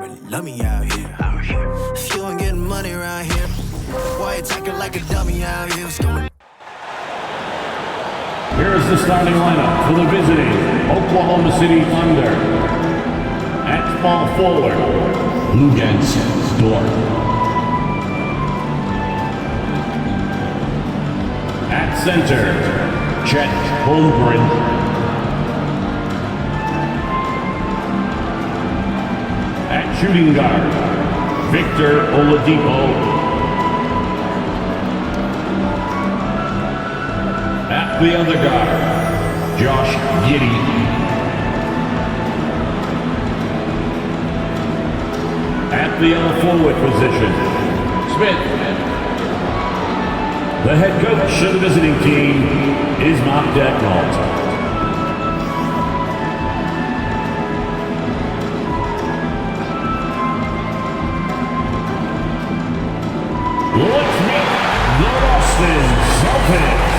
really love me out here. If you ain't getting money around here, why you talking like a dummy out here? What's going on? Here's the starting lineup for the visiting Oklahoma City Thunder. At small forward, Lugens Dort. At center, Chet Holmgren. At shooting guard, Victor Oladipo. At the other guard, Josh Giddey. At the other forward position, Smith. The head coach of the visiting team is Mark Decknault. Let's meet the Boston Celtics.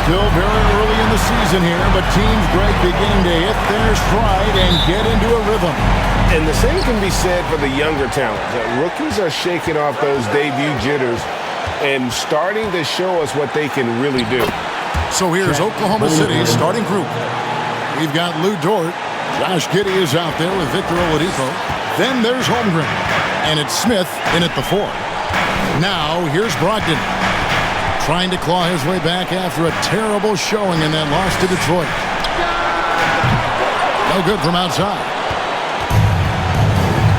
Still very early in the season here, but teams, Greg, beginning to hit their stride and get into a rhythm. And the same can be said for the younger talent. The rookies are shaking off those debut jitters and starting to show us what they can really do. So here's Oklahoma City's starting group. We've got Lou Dort. Josh Giddey is out there with Victor Oladipo. Then there's Holmgren. And it's Smith in at the 4. Now here's Brogdon, trying to claw his way back after a terrible showing in that loss to Detroit. No good from outside.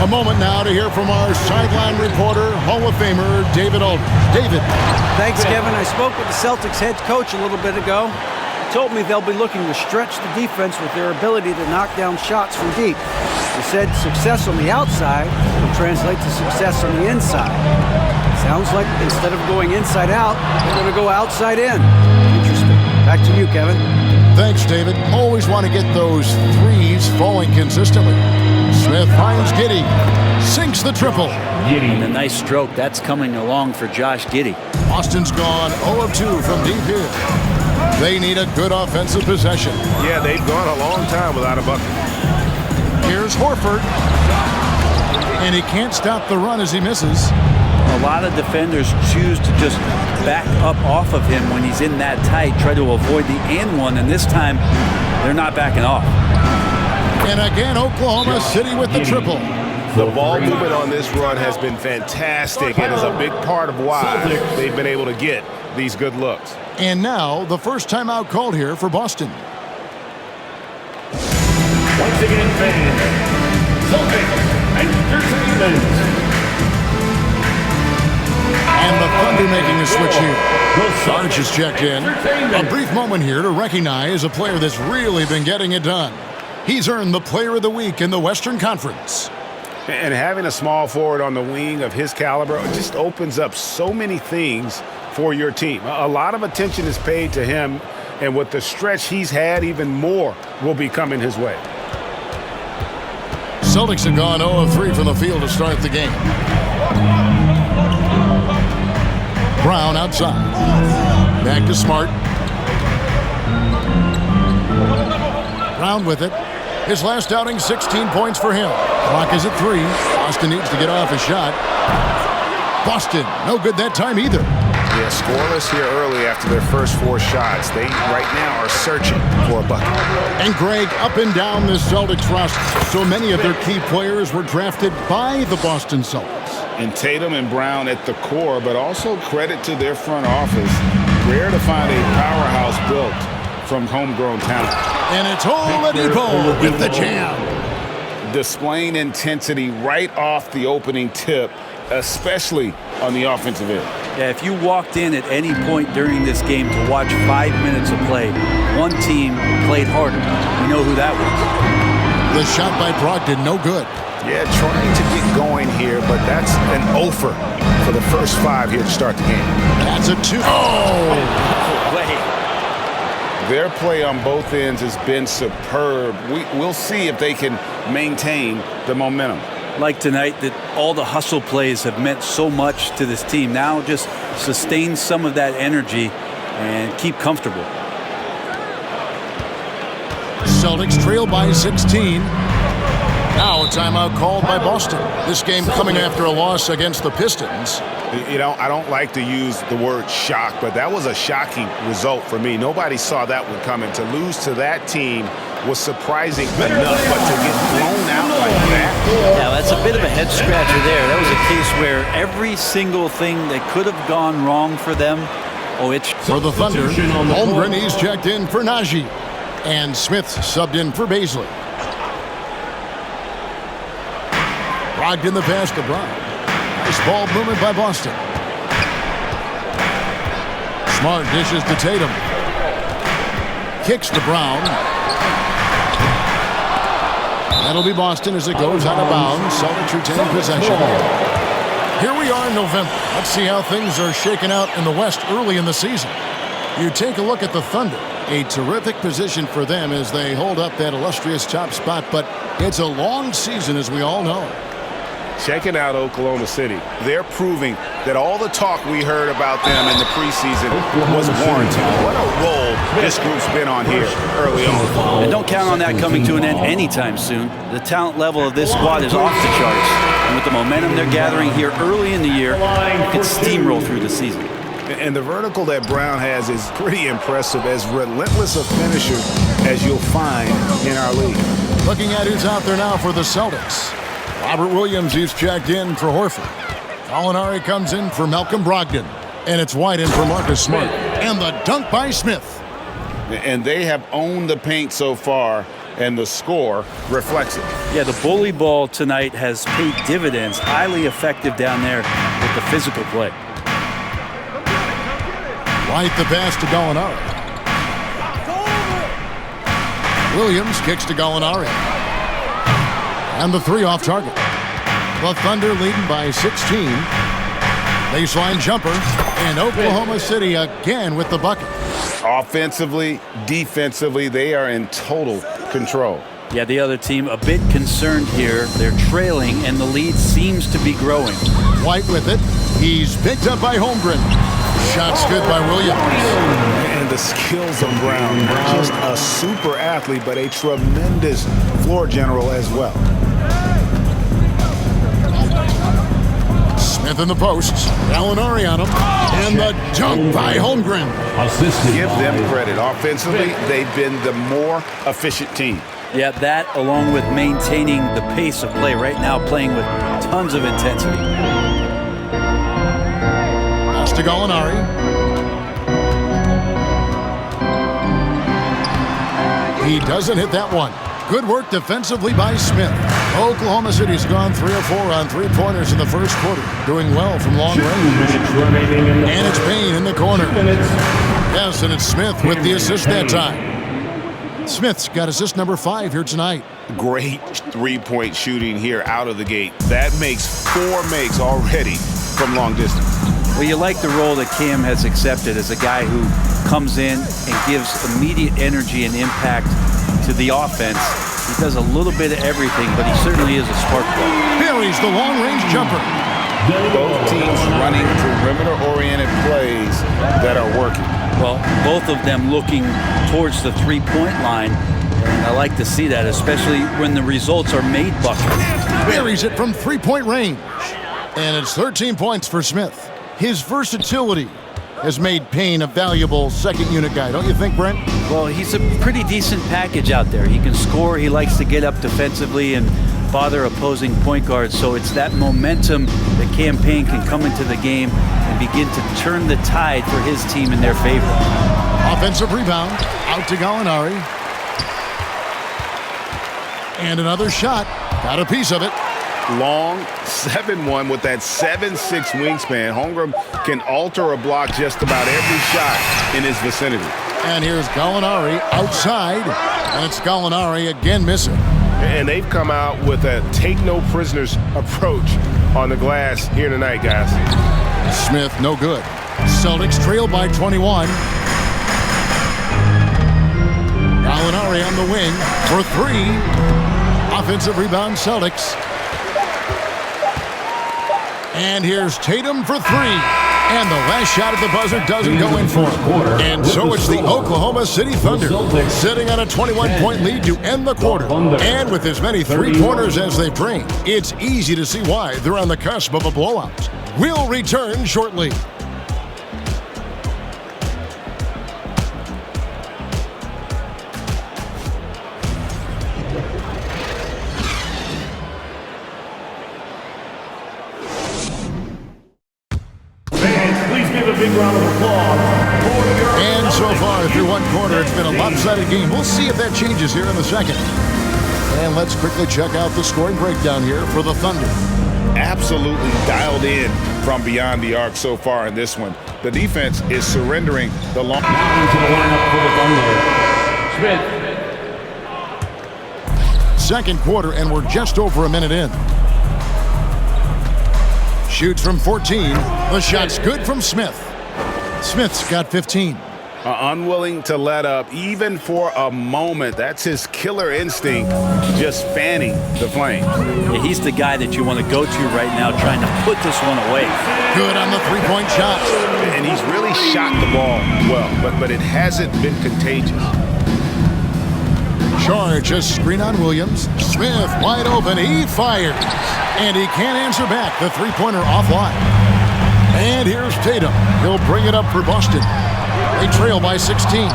A moment now to hear from our sideline reporter, Hall of Famer David Aldridge. David. Thanks, Kevin. I spoke with the Celtics head coach a little bit ago. He told me they'll be looking to stretch the defense with their ability to knock down shots from deep. He said success on the outside will translate to success on the inside. Sounds like instead of going inside out, they're going to go outside in. Interesting. Back to you, Kevin. Thanks, David. Always want to get those threes falling consistently. Smith finds Giddey. Sinks the triple. And a nice stroke. That's coming along for Josh Giddey. Boston's gone 0 of 2 from deep here. They need a good offensive possession. Yeah, they've gone a long time without a bucket. Here's Horford. And he can't stop the run as he misses. A lot of defenders choose to just back up off of him when he's in that tight, try to avoid the and one, and this time they're not backing off. And again, Oklahoma City with the triple. The ball movement on this run has been fantastic and is a big part of why they've been able to get these good looks. And now, the first timeout called here for Boston. Once again, fans, Celtics Entertainment. And the Thunder making a switch here. Sarge is checked in. A brief moment here to recognize a player that's really been getting it done. He's earned the Player of the Week in the Western Conference. And having a small forward on the wing of his caliber just opens up so many things for your team. A lot of attention is paid to him, and with the stretch he's had, even more will be coming his way. Celtics have gone 0 of 3 from the field to start the game. Brown outside. Back to Smart. Brown with it. His last outing, 16 points for him. Clock is at 3. Boston needs to get off a shot. Boston, no good that time either. Yeah, scoreless here early after their first 4 shots. They right now are searching for a bucket. And Greg, up and down this Celtics roster, so many of their key players were drafted by the Boston Celtics. And Tatum and Brown at the core, but also credit to their front office. Rare to find a powerhouse built from homegrown talent. And it's Oladipo with the jam. Displaying intensity right off the opening tip, especially on the offensive end. Yeah, if you walked in at any point during this game to watch 5 minutes of play, one team played harder. You know who that was. The shot by Brogdon, no good. Yeah, trying to get going here, but that's an offer for the first 5 here to start the game. That's a 2. Their play on both ends has been superb. We'll see if they can maintain the momentum. Like tonight, that all the hustle plays have meant so much to this team. Now just sustain some of that energy and keep comfortable. Celtics trail by 16. Now a timeout called by Boston. This game coming after a loss against the Pistons. You know, I don't like to use the word shock, but that was a shocking result for me. Nobody saw that one coming. To lose to that team was surprising enough, but to get blown out like that. Yeah, that's a bit of a head scratcher there. That was a case where every single thing that could have gone wrong for them, it's for the Thunder. Holmgren, he's checked in for Najee, and Smith subbed in for Baisley. Brogdon the pass to Brown. Nice ball movement by Boston. Smart dishes to Tatum. Kicks to Brown. That'll be Boston as it goes out of bounds. Celtics retain possession. Here we are in November. Let's see how things are shaking out in the West early in the season. You take a look at the Thunder. A terrific position for them as they hold up that illustrious top spot, but it's a long season, as we all know. Checking out Oklahoma City. They're proving that all the talk we heard about them in the preseason was warranted. What a role this group's been on here early on. And don't count on that coming to an end anytime soon. The talent level of this squad is off the charts. And with the momentum they're gathering here early in the year, it can steamroll through the season. And the vertical that Brown has is pretty impressive, as relentless a finisher as you'll find in our league. Looking at who's out there now for the Celtics. Robert Williams, he's checked in for Horford. Gallinari comes in for Malcolm Brogdon. And it's White in for Marcus Smart. And the dunk by Smith. And they have owned the paint so far, and the score reflects it. Yeah, the bully ball tonight has paid dividends. Highly effective down there with the physical play. White the pass to Gallinari. Williams kicks to Gallinari. And the three off target. The Thunder leading by 16. Baseline jumper. And Oklahoma City again with the bucket. Offensively, defensively, they are in total control. Yeah, the other team a bit concerned here. They're trailing, and the lead seems to be growing. White with it. He's picked up by Holmgren. Shots good by Williams. And the skills of Brown. Just a super athlete, but a tremendous floor general as well. Smith in the posts. Gallinari on him. And the dunk by Holmgren. Give them credit. Offensively, they've been the more efficient team. Yeah, that along with maintaining the pace of play right now, playing with tons of intensity. Pass to Gallinari. He doesn't hit that one. Good work defensively by Smith. Oklahoma City's gone 3 of 4 on three-pointers in the first quarter. Doing well from long range. And it's Payne in the corner. Yes, and it's Smith with the assist that time. Smith's got assist number 5 here tonight. Great three-point shooting here out of the gate. That makes 4 makes already from long distance. Well, you like the role that Cam has accepted as a guy who comes in and gives immediate energy and impact to the offense. He does a little bit of everything, but he certainly is a spark plug. Buries the long-range jumper. Both teams running perimeter-oriented plays that are working. Well, both of them looking towards the three-point line. And I like to see that, especially when the results are made buckets. Buries it from three-point range. And it's 13 points for Smith. His versatility has made Payne a valuable second-unit guy, don't you think, Brent? Well, he's a pretty decent package out there. He can score. He likes to get up defensively and bother opposing point guards. So it's that momentum that Cam Payne can come into the game and begin to turn the tide for his team in their favor. Offensive rebound. Out to Gallinari. And another shot. Got a piece of it. Long 7'1" with that 7'6" wingspan. Holmgren can alter a block just about every shot in his vicinity. And here's Gallinari outside. And it's Gallinari again missing. And they've come out with a take-no-prisoners approach on the glass here tonight, guys. Smith, no good. Celtics trail by 21. Gallinari on the wing for 3. Offensive rebound, Celtics. And here's Tatum for 3. And the last shot at the buzzer doesn't go in for him. And so it's the Oklahoma City Thunder sitting on a 21-point lead to end the quarter. And with as many three-pointers as they've drained, it's easy to see why they're on the cusp of a blowout. We'll return shortly. And so far through one quarter, it's been a lopsided game. We'll see if that changes here in the second. And let's quickly check out the scoring breakdown here for the Thunder. Absolutely dialed in from beyond the arc so far in this one. The defense is surrendering the long. Now into the lineup for the Thunder. Smith. Second quarter, and we're just over a minute in. Shoots from 14. The shot's good from Smith. Smith's got 15. Unwilling to let up, even for a moment. That's his killer instinct, just fanning the flame. Yeah, he's the guy that you want to go to right now, trying to put this one away. Good on the three-point shot. And he's really shot the ball well, but it hasn't been contagious. Charge, a screen on Williams. Smith wide open. He fires. And he can't answer back. The three-pointer offline. And here's Tatum. He'll bring it up for Boston. They trail by 16.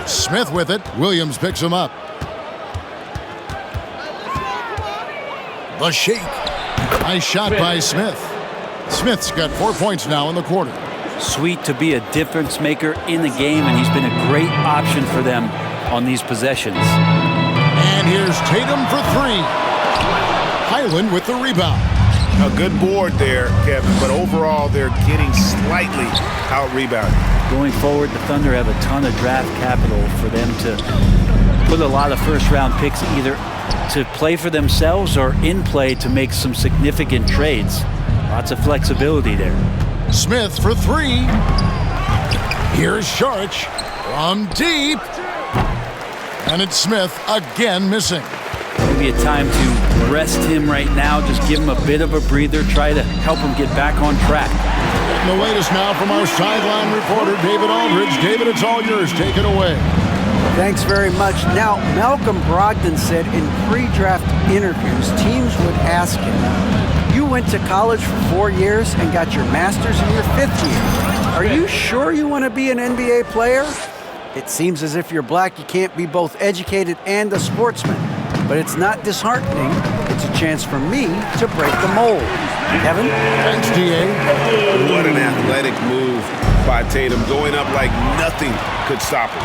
Smith with it. Williams picks him up. The shake. Nice shot by Smith. Smith's got 4 points now in the quarter. Sweet to be a difference maker in the game, and he's been a great option for them on these possessions. And here's Tatum for three. Highland with the rebound. A good board there, Kevin, but overall they're getting slightly out-rebounded. Going forward, the Thunder have a ton of draft capital for them to put a lot of first-round picks either to play for themselves or in play to make some significant trades. Lots of flexibility there. Smith for three. Here's Sharch from deep. And it's Smith again missing. Maybe a time to rest him right now, just give him a bit of a breather, try to help him get back on track. And the latest now from our sideline reporter, David Aldridge. David, it's all yours. Take it away. Thanks very much. Now, Malcolm Brogdon said in pre-draft interviews, teams would ask him, you went to college for 4 years and got your master's in your 5th year. Are you sure you want to be an NBA player? It seems as if you're black, you can't be both educated and a sportsman. But it's not disheartening. It's a chance for me to break the mold. Kevin? Thanks, DA. What an athletic move by Tatum, going up like nothing could stop him.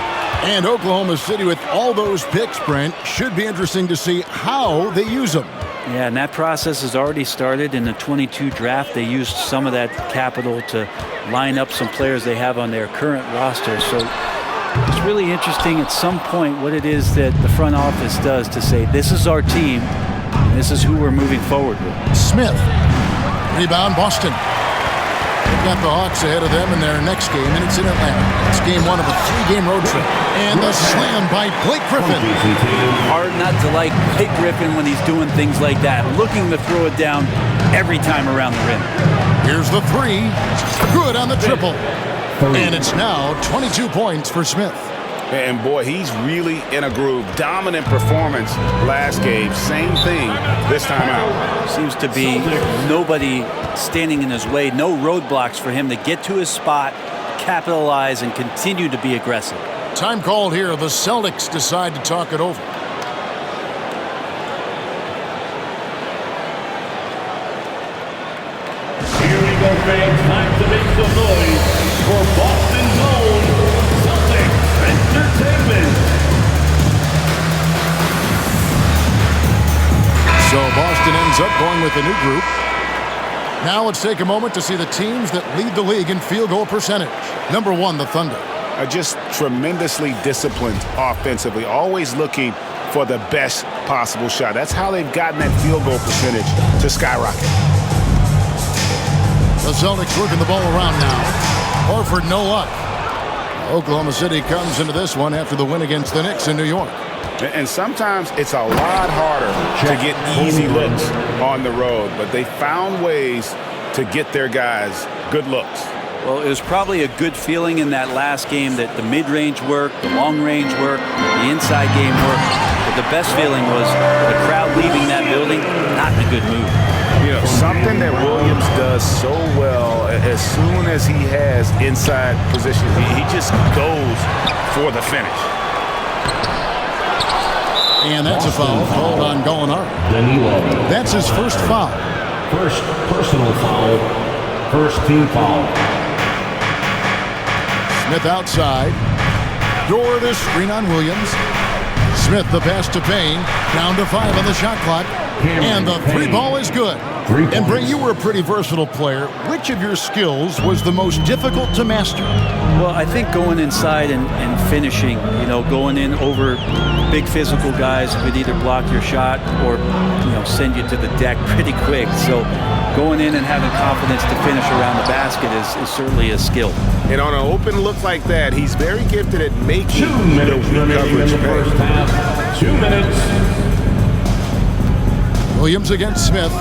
And Oklahoma City, with all those picks, Brent, should be interesting to see how they use them. Yeah, and that process has already started in the 22 draft. They used some of that capital to line up some players they have on their current roster. So it's really interesting at some point what it is that the front office does to say, this is our team, and this is who we're moving forward with. Smith. Rebound, Boston. They've got the Hawks ahead of them in their next game, and it's in Atlanta. It's game one of a 3-game road trip. And the slam by Blake Griffin. Hard not to like Blake Griffin when he's doing things like that, looking to throw it down every time around the rim. Here's the three. Good on the triple. And it's now 22 points for Smith. And boy, he's really in a groove. Dominant performance last game. Same thing this time out. Seems to be nobody standing in his way. No roadblocks for him to get to his spot, capitalize, and continue to be aggressive. Time called here. The Celtics decide to talk it over. Here we go, fans. Time to make some noise for Boston's own Celtics Entertainment. So Boston ends up going with a new group. Now let's take a moment to see the teams that lead the league in field goal percentage. Number one, the Thunder. Are just tremendously disciplined offensively, always looking for the best possible shot. That's how they've gotten that field goal percentage to skyrocket. The Celtics working the ball around now. Horford, no luck. Oklahoma City comes into this one after the win against the Knicks in New York. And sometimes it's a lot harder to get easy looks on the road, but they found ways to get their guys good looks. Well, it was probably a good feeling in that last game that the mid-range worked, the long-range worked, the inside game worked. But the best feeling was the crowd leaving that building, not in a good mood. You know, something that Williams does so well, as soon as he has inside position, he just goes for the finish. And that's a foul called on Gallinari. Danilo. That's his first foul. First personal foul. First team foul. Smith outside. Door to screen on Williams. Smith the pass to Payne. Down to 5 on the shot clock. And the three ball is good. And Bray, you were a pretty versatile player. Which of your skills was the most difficult to master? Well, I think going inside and finishing, you know, going in over big physical guys who could either block your shot or, you know, send you to the deck pretty quick. So going in and having confidence to finish around the basket is certainly a skill. And on an open look like that, he's very gifted at making 2 minutes the remaining in coverage the first pay. half. 2 minutes. Williams against Smith.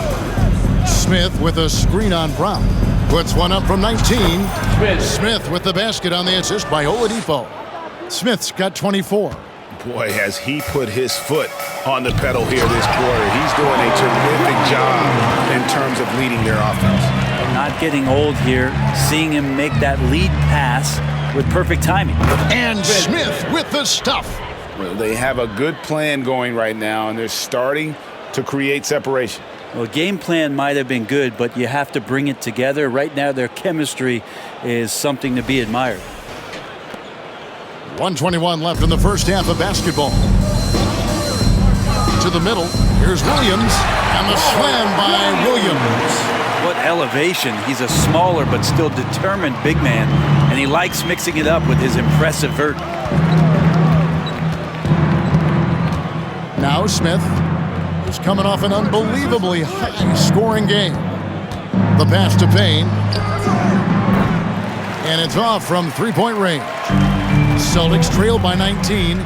Smith with a screen on Brown. Puts one up from 19. Smith with the basket on the assist by Oladipo. Smith's got 24. Boy, has he put his foot on the pedal here this quarter. He's doing a terrific job in terms of leading their offense. Not getting old here, seeing him make that lead pass with perfect timing. And Smith with the stuff. Well, they have a good plan going right now, and they're starting to create separation. Well, game plan might have been good, but you have to bring it together. Right now, their chemistry is something to be admired. 1:21 left in the first half of basketball. To the middle. Here's Williams. And the slam by Williams. What elevation. He's a smaller but still determined big man, and he likes mixing it up with his impressive vert. Now Smith is coming off an unbelievably high-scoring game. The pass to Payne. And it's off from three-point range. Celtics trail by 19.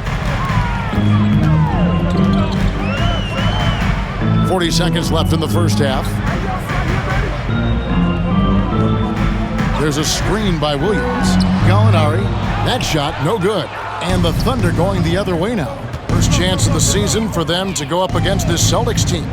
40 seconds left in the first half. There's a screen by Williams. Gallinari. That shot, no good. And the Thunder going the other way now. First chance of the season for them to go up against this Celtics team.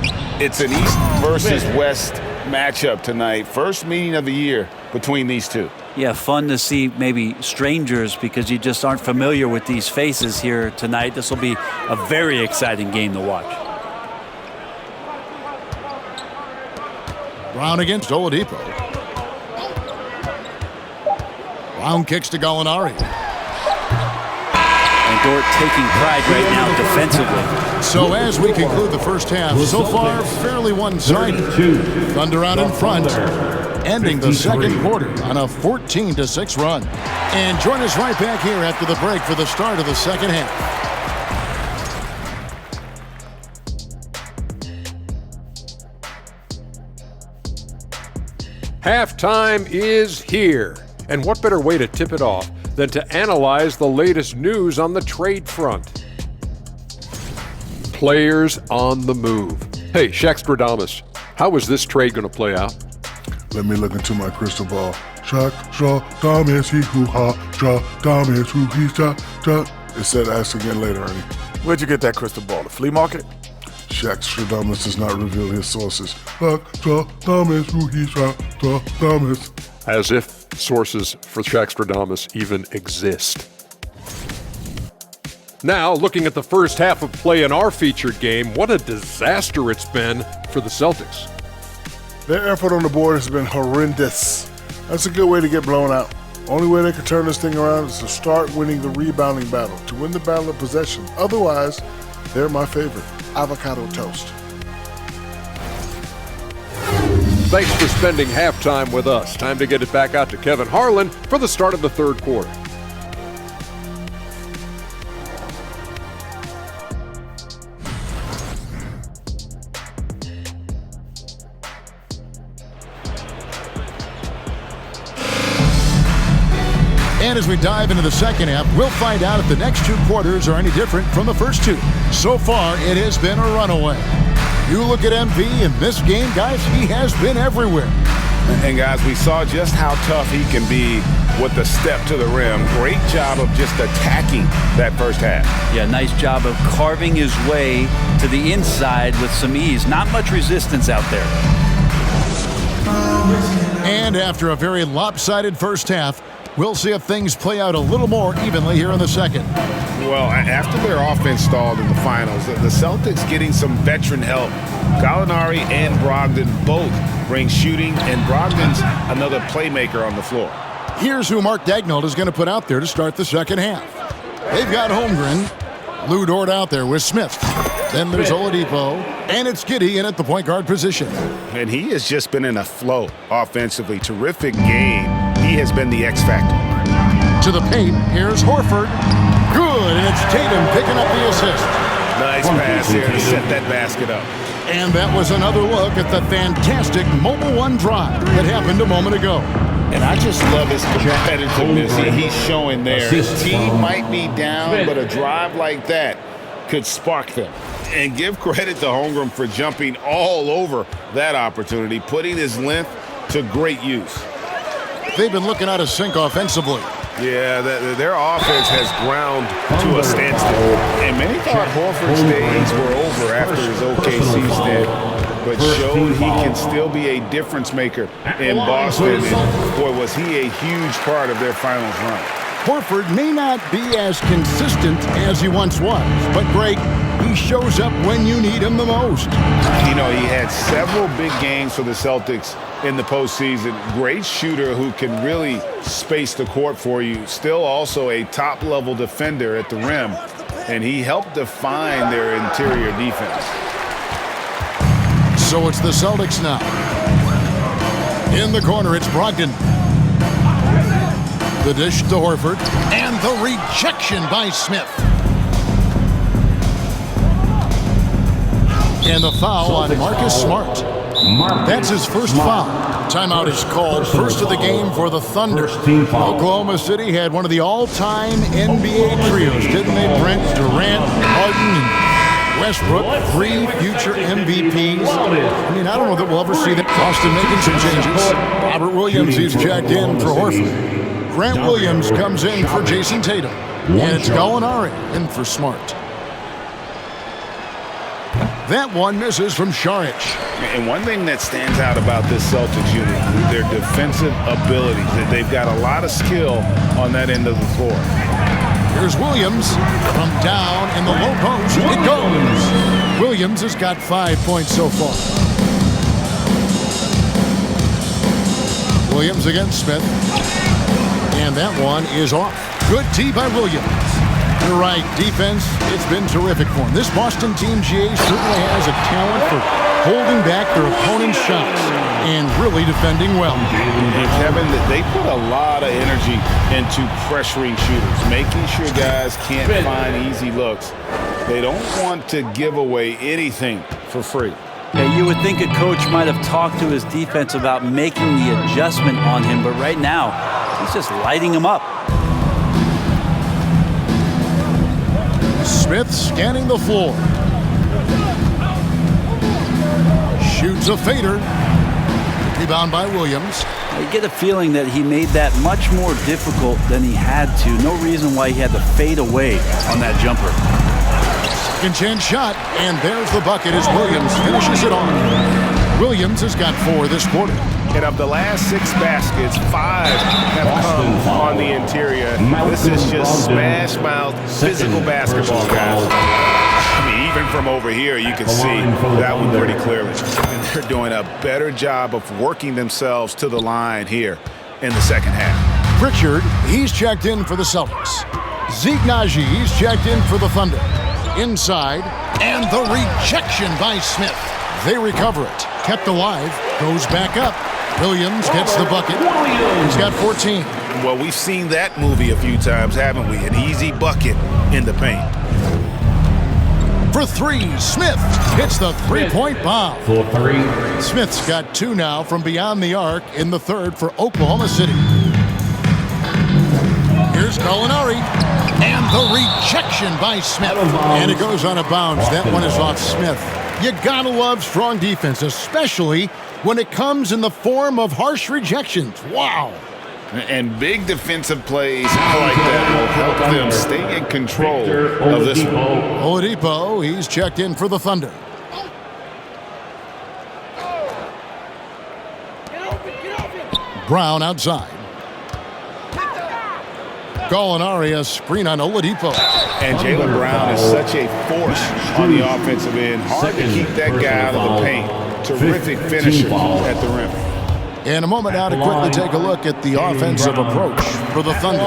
It's an East versus West matchup tonight. First meeting of the year between these two. Yeah, fun to see maybe strangers because you just aren't familiar with these faces here tonight. This will be a very exciting game to watch. Brown against Oladipo. Brown kicks to Gallinari. And Dort taking pride right now defensively. So as we conclude the first half, so far fairly one-sided. Thunder out in front, ending the second quarter on a 14-6 run. And join us right back here after the break for the start of the second half. Halftime is here. And what better way to tip it off than to analyze the latest news on the trade front? Players on the move. Hey, Shaqstradamus, how is this trade going to play out? Let me look into my crystal ball. Shaqstradamus, he hoo ha, Stradamus, hoo he sha. It said ask again later, Ernie. Where'd you get that crystal ball? The flea market? Shaqstradamus does not reveal his sources. Shaqstradamus, hoo he sha, Stradamus. As if sources for Shaqstradamus even exist. Now, looking at the first half of play in our featured game, what a disaster it's been for the Celtics. Their effort on the board has been horrendous. That's a good way to get blown out. Only way they can turn this thing around is to start winning the rebounding battle, to win the battle of possession. Otherwise, they're my favorite, avocado toast. Thanks for spending halftime with us. Time to get it back out to Kevin Harlan for the start of the third quarter. And as we dive into the second half, we'll find out if the next two quarters are any different from the first two. So far, it has been a runaway. You look at MV in this game, guys, he has been everywhere. And guys, we saw just how tough he can be with the step to the rim. Great job of just attacking that first half. Yeah, nice job of carving his way to the inside with some ease. Not much resistance out there. And after a very lopsided first half, we'll see if things play out a little more evenly here in the second. Well, after their offense stalled in the finals, the Celtics getting some veteran help. Gallinari and Brogdon both bring shooting, and Brogdon's another playmaker on the floor. Here's who Mark Daigneault is going to put out there to start the second half. They've got Holmgren, Lou Dort out there with Smith. Then there's Oladipo, and it's Giddey in at the point guard position. And he has just been in a flow offensively. Terrific game. He has been the X factor. To the paint, here's Horford. Good, and it's Tatum picking up the assist. Nice pass here to set that basket up. And that was another look at the fantastic Mobile One drive that happened a moment ago. And I just love his competitiveness he's showing there. His team might be down, but a drive like that could spark them. And give credit to Holmgren for jumping all over that opportunity, putting his length to great use. They've been looking out of sync offensively. Yeah, their offense has ground to a standstill. And many thought Horford's days were over after his OKC stint, but showed he can still be a difference maker in Boston. And boy, was he a huge part of their finals run. Horford may not be as consistent as he once was, but Greg, he shows up when you need him the most. You know, he had several big games for the Celtics in the postseason. Great shooter who can really space the court for you. Still also a top-level defender at the rim, and he helped define their interior defense. So it's the Celtics now. In the corner, it's Brogdon. The dish to Horford, and the rejection by Smith. And the foul on Marcus Smart. That's his first foul. Timeout is called. First of the game for the Thunder. Oklahoma City had one of the all-time NBA trios, didn't they, Brent? Durant, Harden, and Westbrook, 3 future MVPs. I mean, I don't know that we'll ever see that. Boston making some changes. Robert Williams, he's checked in for Horford. Grant Williams comes in for Jayson Tatum. And it's Gallinari in for Smart. That one misses from Šarić. And one thing that stands out about this Celtics unit, their defensive ability. They've got a lot of skill on that end of the floor. Here's Williams from down in the low post. It goes. Williams has got 5 points so far. Williams against Smith. And that one is off. Good tee by Williams. You're right, defense, it's been terrific for him. This Boston team, GA, certainly has a talent for holding back their opponent's shots and really defending well. And Kevin, they put a lot of energy into pressuring shooters, making sure guys can't find easy looks. They don't want to give away anything for free. Yeah, you would think a coach might have talked to his defense about making the adjustment on him, but right now, he's just lighting him up. Smith scanning the floor. Shoots a fader. Rebound by Williams. I get a feeling that he made that much more difficult than he had to. No reason why he had to fade away on that jumper. Second chance shot, and there's the bucket as Williams finishes it on. Williams has got 4 this quarter. And of the last 6 baskets, 5 have come on the interior. This is just smash-mouth physical basketball, guys. I mean, even from over here, you can see that one pretty clearly. And they're doing a better job of working themselves to the line here in the second half. Pritchard, he's checked in for the Celtics. Zeke Naji, he's checked in for the Thunder. Inside, and the rejection by Smith. They recover it. Kept alive, goes back up. Williams gets the bucket. He's got 14. Well, we've seen that movie a few times, haven't we? An easy bucket in the paint. For 3, Smith hits the three-point bomb. For 3. Smith's got 2 now from beyond the arc in the third for Oklahoma City. Here's Gallinari. And the rejection by Smith. And it goes on a bounce. That one is off Smith. You gotta love strong defense, especially when it comes in the form of harsh rejections. Wow. And big defensive plays like that will help them stay in control of this one. Oladipo, he's checked in for the Thunder. Brown outside. Gallinari, a screen on Oladipo. And Jaylen Brown is such a force on the offensive end. Hard to keep that guy out of the paint. Terrific finisher at the rim. In a moment now to quickly take a look at the offensive approach for the Thunder.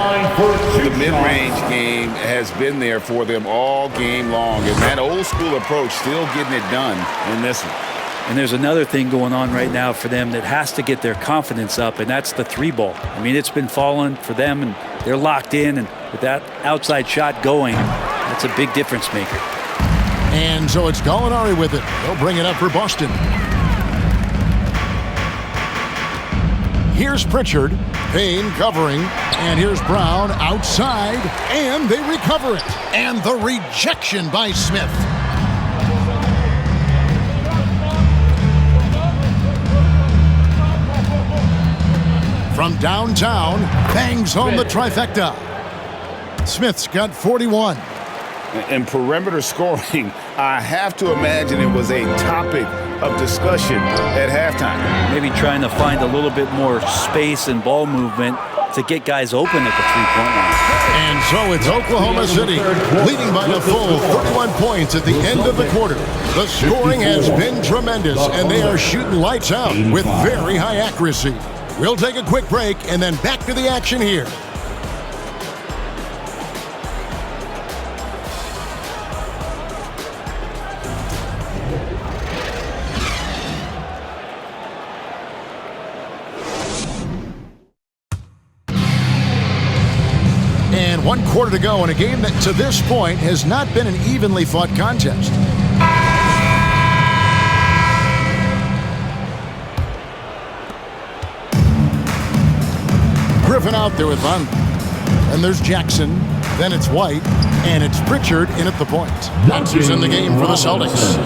The mid-range game has been there for them all game long. And that old-school approach still getting it done in this one. And there's another thing going on right now for them that has to get their confidence up, and that's the three ball. I mean, it's been falling for them, and they're locked in, and with that outside shot going, that's a big difference maker. And so it's Gallinari with it. They'll bring it up for Boston. Here's Pritchard. Payne covering. And here's Brown outside. And they recover it. And the rejection by Smith. From downtown, bangs home the trifecta. Smith's got 41. And perimeter scoring, I have to imagine it was a topic of discussion at halftime. Maybe trying to find a little bit more space and ball movement to get guys open at the three-point line. And so it's Oklahoma City leading by a full 31 points at the end of the quarter. The scoring has been tremendous, and they are shooting lights out with very high accuracy. We'll take a quick break and then back to the action here. And 1 quarter to go in a game that to this point has not been an evenly fought contest. Griffin out there with Von. And there's Jackson. Then it's White. And it's Pritchard in at the point. That's who's in the game for the Celtics.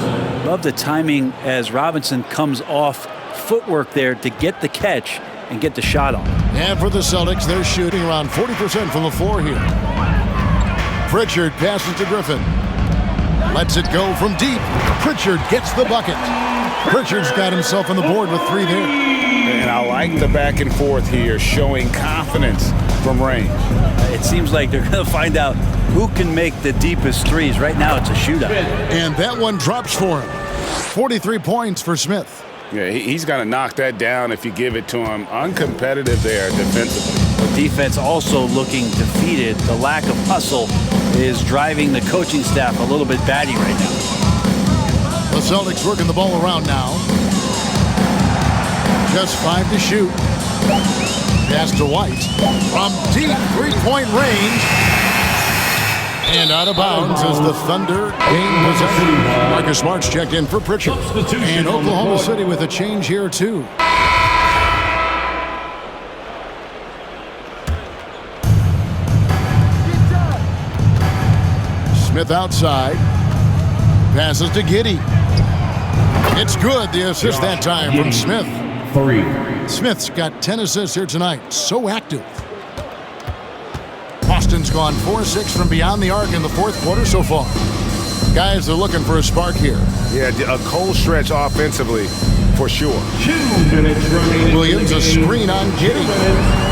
Love the timing as Robinson comes off footwork there to get the catch and get the shot off. And for the Celtics, they're shooting around 40% from the floor here. Pritchard passes to Griffin. Lets it go from deep. Pritchard gets the bucket. Pritchard's got himself on the board with 3 there. And I like the back and forth here, showing confidence from range. It seems like they're going to find out who can make the deepest threes. Right now, it's a shootout. And that one drops for him. 43 points for Smith. Yeah, he's going to knock that down if you give it to him. Uncompetitive there defensively. The defense also looking defeated. The lack of hustle is driving the coaching staff a little bit batty right now. The Celtics working the ball around now. Just 5 to shoot. Pass to White. From deep 3-point range. And out of bounds as the Thunder gain possession. Marcus Smart's checked in for Pritchard. And Oklahoma City with a change here too. Smith outside. Passes to Giddey. It's good. The assist that time from Smith. 3. Smith's got 10 assists here tonight. So active. Boston's gone 4-6 from beyond the arc in the 4th quarter so far. Guys are looking for a spark here. Yeah, a cold stretch offensively for sure. 2 minutes remaining. Williams a screen on Giddey.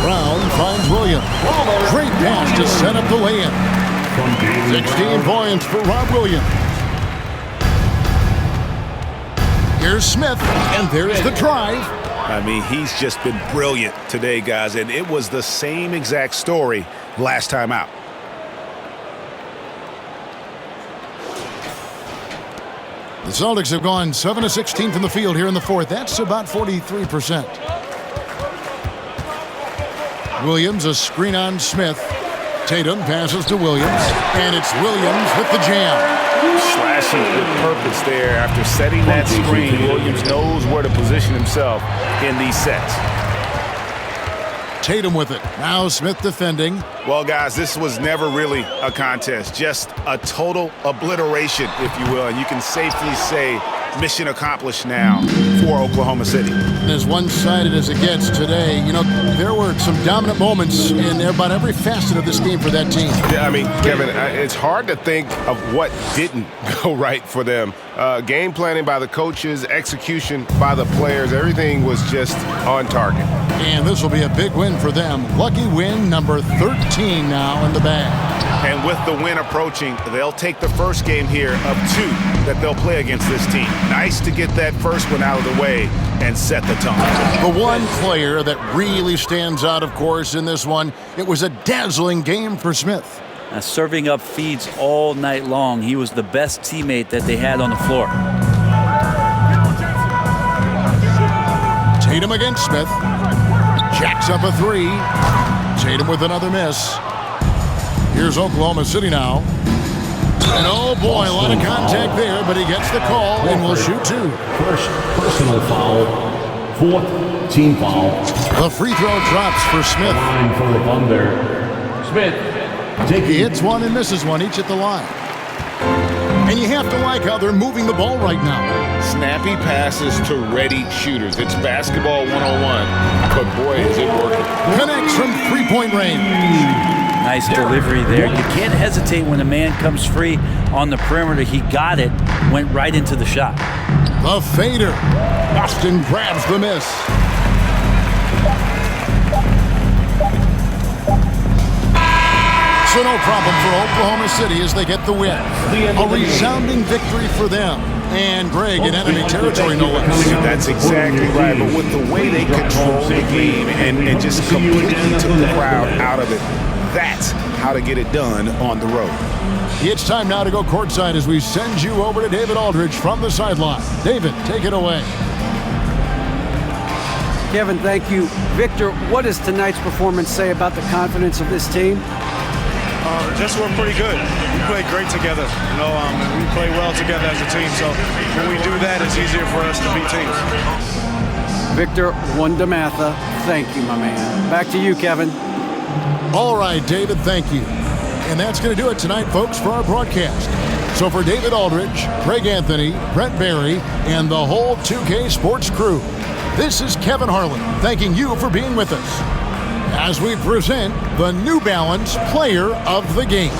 Brown finds Williams. Great pass to set up the lay-in. 16 points for Rob Williams. Here's Smith, and there's the drive. I mean, he's just been brilliant today, guys, and it was the same exact story last time out. The Celtics have gone 7-16 from the field here in the 4th. That's about 43%. Williams a screen on Smith. Tatum passes to Williams, and it's Williams with the jam. Slashing with purpose there after setting that screen. Williams knows where to position himself in these sets. Tatum with it. Now Smith defending. Well, guys, this was never really a contest. Just a total obliteration, if you will. And you can safely say mission accomplished now for Oklahoma City. As one-sided as it gets today, there were some dominant moments in about every facet of this game for that team. Yeah, I mean, Kevin, it's hard to think of what didn't go right for them. Game planning by the coaches, execution by the players, everything was just on target. And this will be a big win for them. Lucky win number 13 now in the bag. And with the win approaching, they'll take the first game here of 2 that they'll play against this team. Nice to get that first one out of the way and set the tone. The one player that really stands out, of course, in this one, it was a dazzling game for Smith. Serving up feeds all night long. He was the best teammate that they had on the floor. Tatum against Smith. Jacks up a 3. Tatum with another miss. Here's Oklahoma City now. And oh boy, a lot of contact there, but he gets the call and will shoot 2. First personal foul, 4th team foul. The free throw drops for Smith. Line for the Thunder. Smith. He hits one and misses one, each at the line. And you have to like how they're moving the ball right now. Snappy passes to ready shooters. It's basketball 101, but boy, is it working. Connects from three-point range. Nice delivery there. You can't hesitate when a man comes free on the perimeter. He got it, went right into the shot. The fader. Austin grabs the miss. So no problem for Oklahoma City as they get the win. A resounding victory for them. And Greg in enemy territory, no less. That's exactly right. But with the way they control the game and just completely took the crowd out of it, that's how to get it done on the road. It's time now to go courtside as we send you over to David Aldridge from the sideline. David, take it away. Kevin, thank you. Victor, what does tonight's performance say about the confidence of this team? Just we're pretty good. We play great together, and we play well together as a team. So when we do that, it's easier for us to beat teams. Victor Wondermatha, thank you, my man. Back to you, Kevin. All right, David, thank you. And that's going to do it tonight, folks, for our broadcast. So for David Aldridge, Greg Anthony, Brent Barry, and the whole 2K Sports crew, this is Kevin Harlan thanking you for being with us as we present the New Balance Player of the Game.